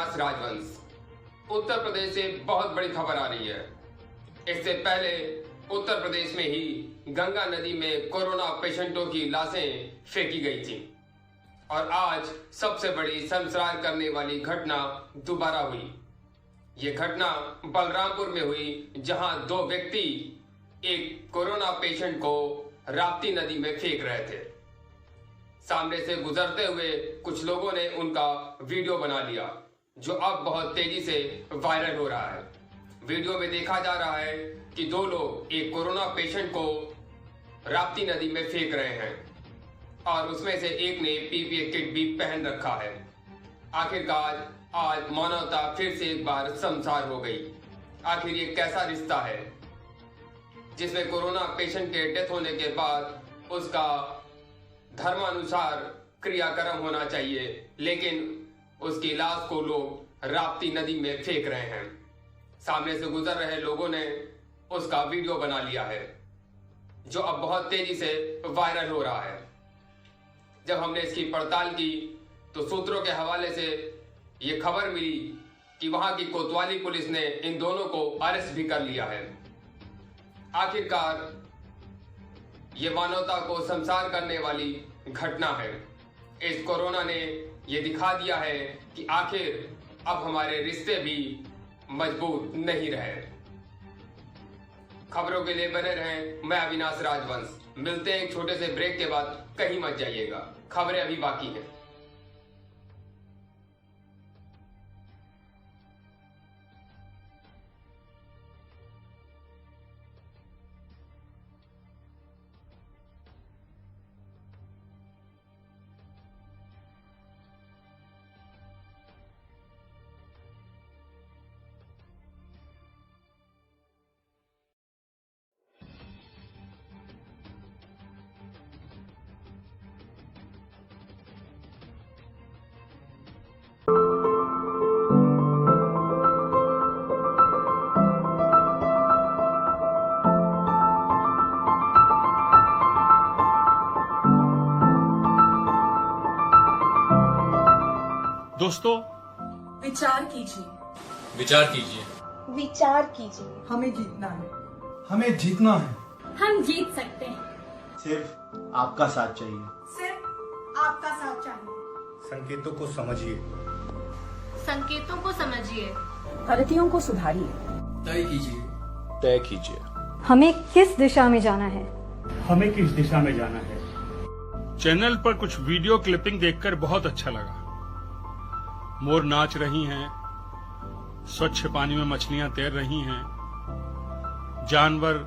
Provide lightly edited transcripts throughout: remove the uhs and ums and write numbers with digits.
अविनाश राजवंश। उत्तर प्रदेश से बहुत बड़ी खबर आ रही है। इससे पहले उत्तर प्रदेश में ही गंगा नदी में कोरोना पेशेंटों की लाशें फेंकी गई थी और आज सबसे बड़ी शर्मसार करने वाली घटना दोबारा हुई। ये घटना बलरामपुर में हुई, जहां दो व्यक्ति एक कोरोना पेशेंट को राप्ती नदी में फेंक रहे थे। सामने से गुजरते हुए कुछ लोगों ने उनका वीडियो बना लिया, जो अब बहुत तेजी से वायरल हो रहा है। वीडियो में देखा जा रहा है कि दो लोग एक कोरोना पेशेंट को राप्ती नदी में फेंक रहे हैं और उसमें से एक ने पीपीई किट भी पहन रखा है। आखिरकार आज मानवता फिर से एक बार शर्मसार हो गई। आखिर ये कैसा रिश्ता है जिसमें कोरोना पेशेंट के डेथ होने के बाद उसका धर्मानुसार क्रियाक्रम होना चाहिए, लेकिन उसकी लाश को लोग राप्ती नदी में फेंक रहे हैं। सामने से गुजर रहे लोगों ने उसका वीडियो बना लिया है, जो अब बहुत तेजी से वायरल हो रहा है। जब हमने इसकी पड़ताल की तो सूत्रों के हवाले से ये खबर मिली कि वहां की कोतवाली पुलिस ने इन दोनों को अरेस्ट भी कर लिया है। आखिरकार ये मानवता को शर्मसार करने वाली घटना है। इस कोरोना ने ये दिखा दिया है कि आखिर अब हमारे रिश्ते भी मजबूत नहीं रहे। खबरों के लिए बने रहें, मैं अविनाश राजवंश। मिलते हैं एक छोटे से ब्रेक के बाद, कहीं मत जाइएगा, खबरें अभी बाकी हैं। दोस्तों, विचार कीजिए, विचार कीजिए, विचार कीजिए। हमें जीतना है, हमें जीतना है। हम जीत सकते हैं। सिर्फ आपका साथ चाहिए, सिर्फ आपका साथ चाहिए। संकेतों को समझिए, संकेतों को समझिए, गलतियों को सुधारिए, तय कीजिए, तय कीजिए। हमें किस दिशा में जाना है। हमें किस दिशा में जाना है। चैनल पर कुछ वीडियो क्लिपिंग देखकर बहुत अच्छा लगा। मोर नाच रही हैं, स्वच्छ पानी में मछलियां तैर रही हैं, जानवर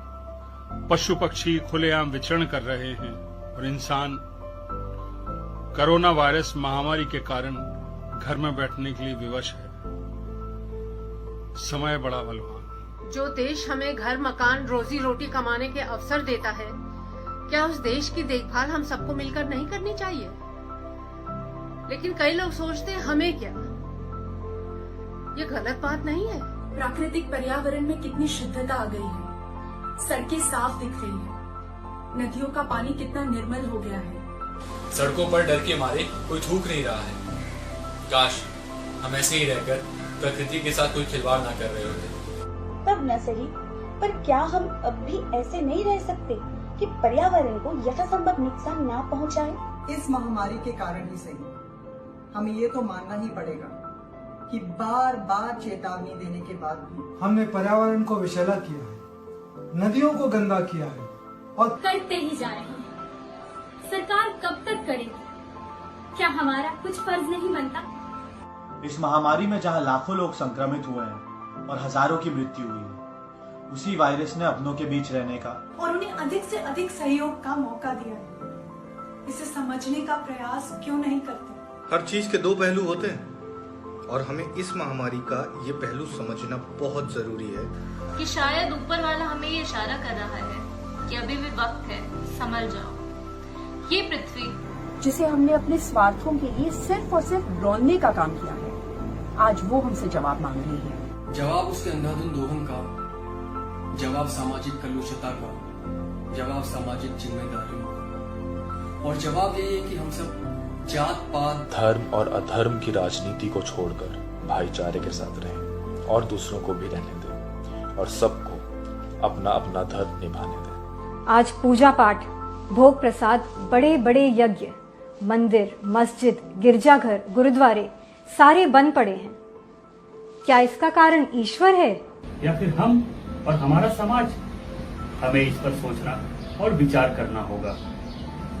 पशु पक्षी खुलेआम विचरण कर रहे हैं और इंसान कोरोना वायरस महामारी के कारण घर में बैठने के लिए विवश है। समय बड़ा बलवान। जो देश हमें घर, मकान, रोजी रोटी कमाने के अवसर देता है, क्या उस देश की देखभाल हम सबको मिलकर नहीं करनी चाहिए? लेकिन कई लोग सोचते हैं हमें क्या। ये गलत बात नहीं है। प्राकृतिक पर्यावरण में कितनी शुद्धता आ गई है। सड़कें साफ दिख रही है, नदियों का पानी कितना निर्मल हो गया है। सड़कों पर डर के मारे कोई थूक नहीं रहा है। काश हम ऐसे ही रहकर प्रकृति के साथ कोई खिलवाड़ ना कर रहे होते। तब न सही, पर क्या हम अब भी ऐसे नहीं रह सकते कि पर्यावरण को यथासंभव नुकसान ना पहुंचाए? इस महामारी के कारण ही सही, हमें ये तो मानना ही पड़ेगा कि बार बार चेतावनी देने के बाद भी हमने पर्यावरण को विषैला किया है, नदियों को गंदा किया है और करते ही जा रहे हैं। सरकार कब तक करेगी? क्या हमारा कुछ फर्ज नहीं बनता? इस महामारी में जहां लाखों लोग संक्रमित हुए हैं और हजारों की मृत्यु हुई है, उसी वायरस ने अपनों के बीच रहने का और उन्हें अधिक से अधिक सहयोग का मौका दिया है। इसे समझने का प्रयास क्यों नहीं करते? हर चीज के दो पहलू होते हैं और हमें इस महामारी का ये पहलू समझना बहुत जरूरी है कि शायद ऊपर वाला हमें ये इशारा कर रहा है कि अभी भी वक्त है, संभल जाओ। ये पृथ्वी जिसे हमने अपने स्वार्थों के लिए सिर्फ और सिर्फ रौंदने का काम किया है, आज वो हमसे जवाब मांग रही है। जवाब उसके अंधाधुंध दोहन का, जवाब सामाजिक कलुषता का, जवाब सामाजिक जिम्मेदारियों का, और जवाब ये है कि हम सब जात पात, धर्म और अधर्म की राजनीति को छोड़कर भाईचारे के साथ रहें और दूसरों को भी रहने दें और सबको अपना अपना धर्म निभाने दें। आज पूजा पाठ, भोग प्रसाद, बड़े बड़े यज्ञ, मंदिर, मस्जिद, गिरजाघर, गुरुद्वारे सारे बंद पड़े हैं। क्या इसका कारण ईश्वर है या फिर हम और हमारा समाज? हमें इस पर सोचना और विचार करना होगा।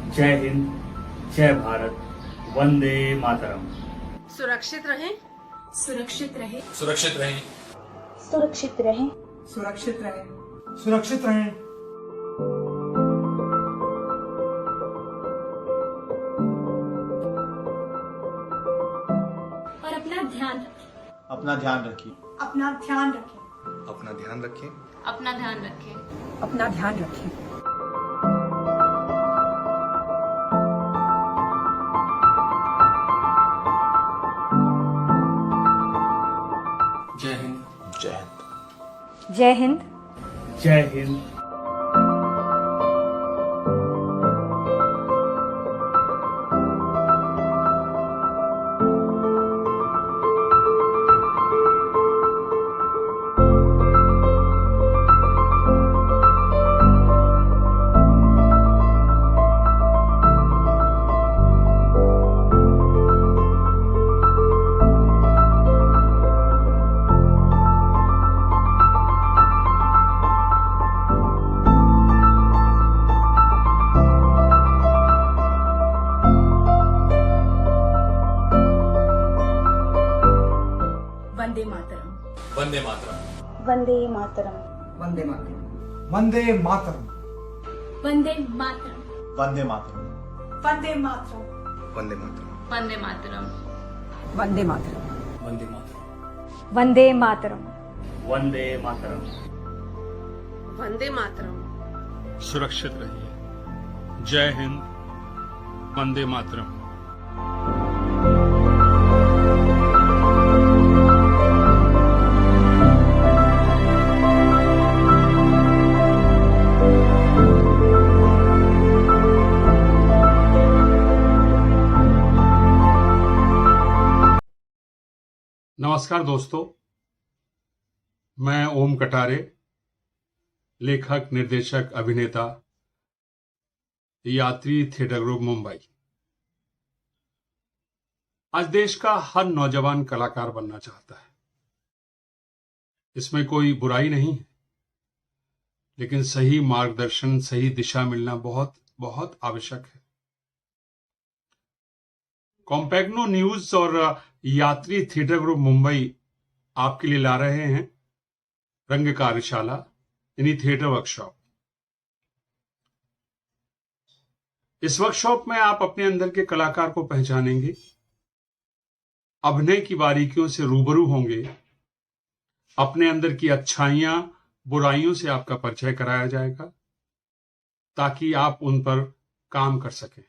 जय हिंद, जय भारत, वंदे मातरम। सुरक्षित रहें, सुरक्षित रहे, सुरक्षित रहें, सुरक्षित रहें, सुरक्षित रहें, सुरक्षित रहें। और अपना ध्यान रखें, अपना ध्यान रखिए, अपना ध्यान रखें, अपना ध्यान रखें, अपना ध्यान रखें, अपना ध्यान रखें। जय हिंद, जय हिंद, जय हिंद, जय हिंद। वंदे मातरम, वंदे मातरम, वंदे मातरम, वंदे मातरम, वंदे मातरम, वंदे मातरम, वंदे मातरम, वंदे मातरम, वंदे मातरम, वंदे मातरम, वंदे मातरम, वंदे मातरम, वंदे मातरम, वंदे मातरम। वंदे मातरम। सुरक्षित रहिए। जय हिंद, वंदे मातरम। नमस्कार दोस्तों, मैं ओम कटारे, लेखक, निर्देशक, अभिनेता, यात्री थिएटर ग्रुप मुंबई। आज देश का हर नौजवान कलाकार बनना चाहता है। इसमें कोई बुराई नहीं है, लेकिन सही मार्गदर्शन, सही दिशा मिलना बहुत बहुत आवश्यक है। कॉम्पैग्नो न्यूज और यात्री थिएटर ग्रुप मुंबई आपके लिए ला रहे हैं रंग कार्यशाला यानी थिएटर वर्कशॉप। इस वर्कशॉप में आप अपने अंदर के कलाकार को पहचानेंगे, अभिनय की बारीकियों से रूबरू होंगे, अपने अंदर की अच्छाइयां, बुराइयों से आपका परिचय कराया जाएगा ताकि आप उन पर काम कर सकें।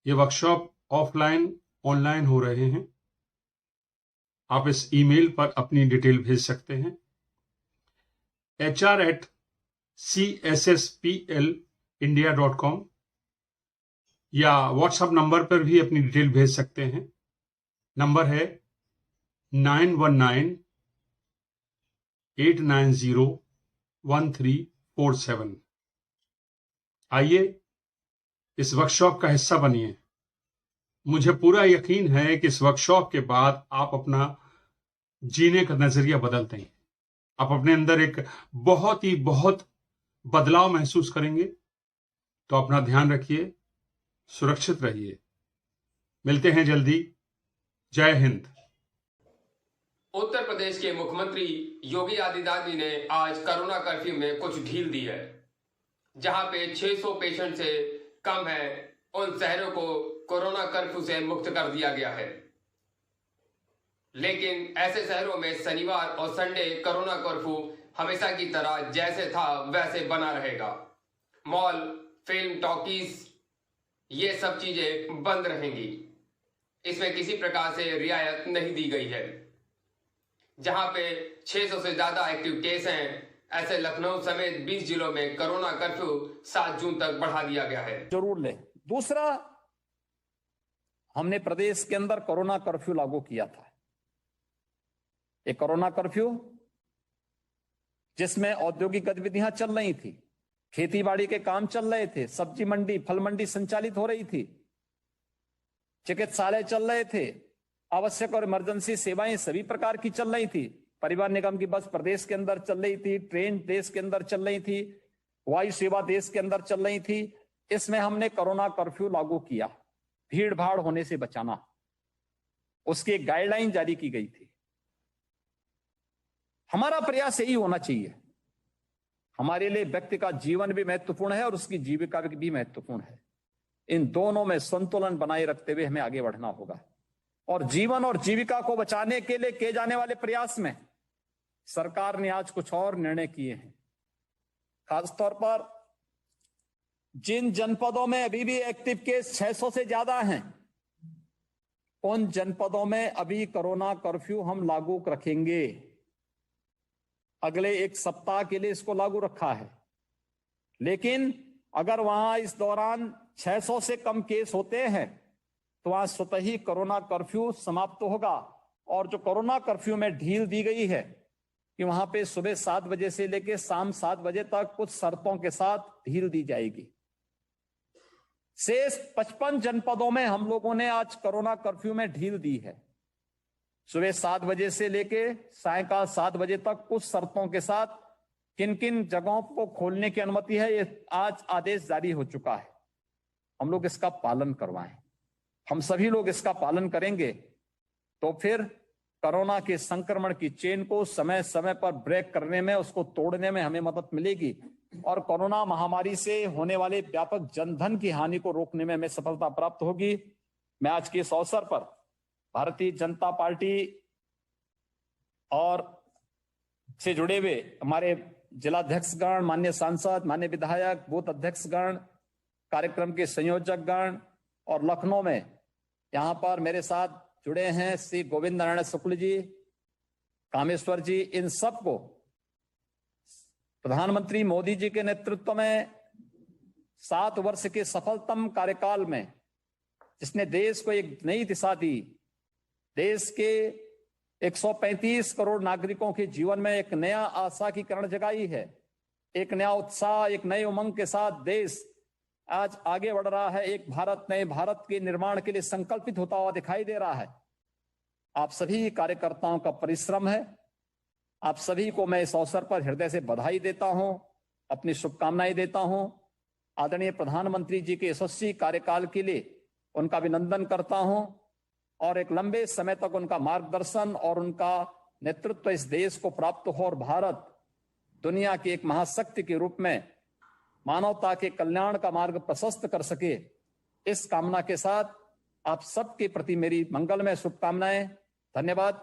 ये वर्कशॉप ऑफलाइन, ऑनलाइन हो रहे हैं। आप इस ईमेल पर अपनी डिटेल भेज सकते हैं hr@cssplindia.com या व्हाट्सएप नंबर पर भी अपनी डिटेल भेज सकते हैं। नंबर है 9198901347। आइए इस वर्कशॉप का हिस्सा बनिए। मुझे पूरा यकीन है कि इस वर्कशॉप के बाद आप अपना जीने का नजरिया बदल देंगे। आप अपने अंदर एक बहुत बदलाव महसूस करेंगे। तो अपना ध्यान रखिए, सुरक्षित रहिए। मिलते हैं जल्दी। जय हिंद। उत्तर प्रदेश के मुख्यमंत्री योगी आदित्यनाथ जी ने आज कोरोना कर्फ्यू में कुछ ढील दी है। जहां पे 600 पेशेंट से कम है, उन शहरों को कोरोना कर्फ्यू से मुक्त कर दिया गया है। लेकिन ऐसे शहरों में शनिवार और संडे कोरोना कर्फ्यू हमेशा की तरह जैसे था वैसे बना रहेगा। मॉल, फिल्म, टॉकीज, ये सब चीजें बंद रहेंगी। इसमें किसी प्रकार से रियायत नहीं दी गई है। जहां पे 600 से ज्यादा एक्टिव केस हैं, ऐसे लखनऊ समेत 20 जिलों में कोरोना कर्फ्यू 7 जून तक बढ़ा दिया गया है। जरूर लें। दूसरा, हमने प्रदेश के अंदर कोरोना कर्फ्यू लागू किया था। एक कोरोना कर्फ्यू जिसमें औद्योगिक गतिविधियां चल रही थी, खेतीबाड़ी के काम चल रहे थे, सब्जी मंडी, फल मंडी संचालित हो रही थी, चिकित्सालय चल रहे थे, आवश्यक और इमरजेंसी सेवाएं सभी प्रकार की चल रही थी। परिवहन निगम की बस प्रदेश के अंदर चल रही थी, ट्रेन देश के अंदर चल रही थी, वायु सेवा देश के अंदर चल रही थी। इसमें हमने कोरोना कर्फ्यू लागू किया, भीड़ भाड़ होने से बचाना, उसकी एक गाइडलाइन जारी की गई थी। हमारा प्रयास यही होना चाहिए। हमारे लिए व्यक्ति का जीवन भी महत्वपूर्ण है और उसकी जीविका भी महत्वपूर्ण है। इन दोनों में संतुलन बनाए रखते हुए हमें आगे बढ़ना होगा और जीवन और जीविका को बचाने के लिए किए जाने वाले प्रयास में सरकार ने आज कुछ और निर्णय किए हैं। खासतौर पर जिन जनपदों में अभी भी एक्टिव केस 600 से ज्यादा हैं, उन जनपदों में अभी कोरोना कर्फ्यू हम लागू रखेंगे। अगले एक सप्ताह के लिए इसको लागू रखा है, लेकिन अगर वहां इस दौरान 600 से कम केस होते हैं तो वहां स्वतः ही कोरोना कर्फ्यू समाप्त होगा। और जो कोरोना कर्फ्यू में ढील दी गई है कि वहां पे सुबह 7 बजे से लेकर शाम 7 बजे तक कुछ शर्तों के साथ ढील दी जाएगी। शेष 55 जनपदों में हम लोगों ने आज कोरोना कर्फ्यू में ढील दी है। सुबह 7 बजे से लेके सायंकाल 7 बजे तक कुछ शर्तों के साथ किन किन जगहों को खोलने की अनुमति है, ये आज आदेश जारी हो चुका है। हम लोग इसका पालन करवाएं। हम सभी लोग इसका पालन करेंगे तो फिर कोरोना के संक्रमण की चेन को समय समय पर ब्रेक करने में, उसको तोड़ने में हमें मदद मिलेगी और कोरोना महामारी से होने वाले व्यापक जनधन की हानि को रोकने में हमें सफलता प्राप्त होगी। मैं आज के इस अवसर पर भारतीय जनता पार्टी और से जुड़े हुए हमारे जिलाध्यक्षगण, माननीय सांसद, माननीय विधायक, बूथ अध्यक्षगण, कार्यक्रम के संयोजकगण और लखनऊ में यहां पर मेरे साथ जुड़े हैं श्री गोविंद नारायण शुक्ल जी, कामेश्वर जी, इन सबको प्रधानमंत्री मोदी जी के नेतृत्व में 7 वर्ष के सफलतम कार्यकाल में, जिसने देश को एक नई दिशा दी, देश के 135 करोड़ नागरिकों के जीवन में एक नया आशा की किरण जगाई है। एक नया उत्साह, एक नए उमंग के साथ देश आज आगे बढ़ रहा है। एक भारत नए भारत के निर्माण के लिए संकल्पित होता हुआ दिखाई दे रहा है। आप सभी कार्यकर्ताओं का परिश्रम है। आप सभी को मैं इस अवसर पर हृदय से बधाई देता हूं, अपनी शुभकामनाएं देता हूं। आदरणीय प्रधानमंत्री जी के यशस्वी कार्यकाल के लिए उनका अभिनंदन करता हूं और एक लंबे समय तक उनका मार्गदर्शन और उनका नेतृत्व इस देश को प्राप्त हो और भारत दुनिया की एक महाशक्ति के रूप में मानवता के कल्याण का मार्ग प्रशस्त कर सके। इस कामना के साथ आप सबके प्रति मेरी मंगलमय शुभकामनाएं। धन्यवाद।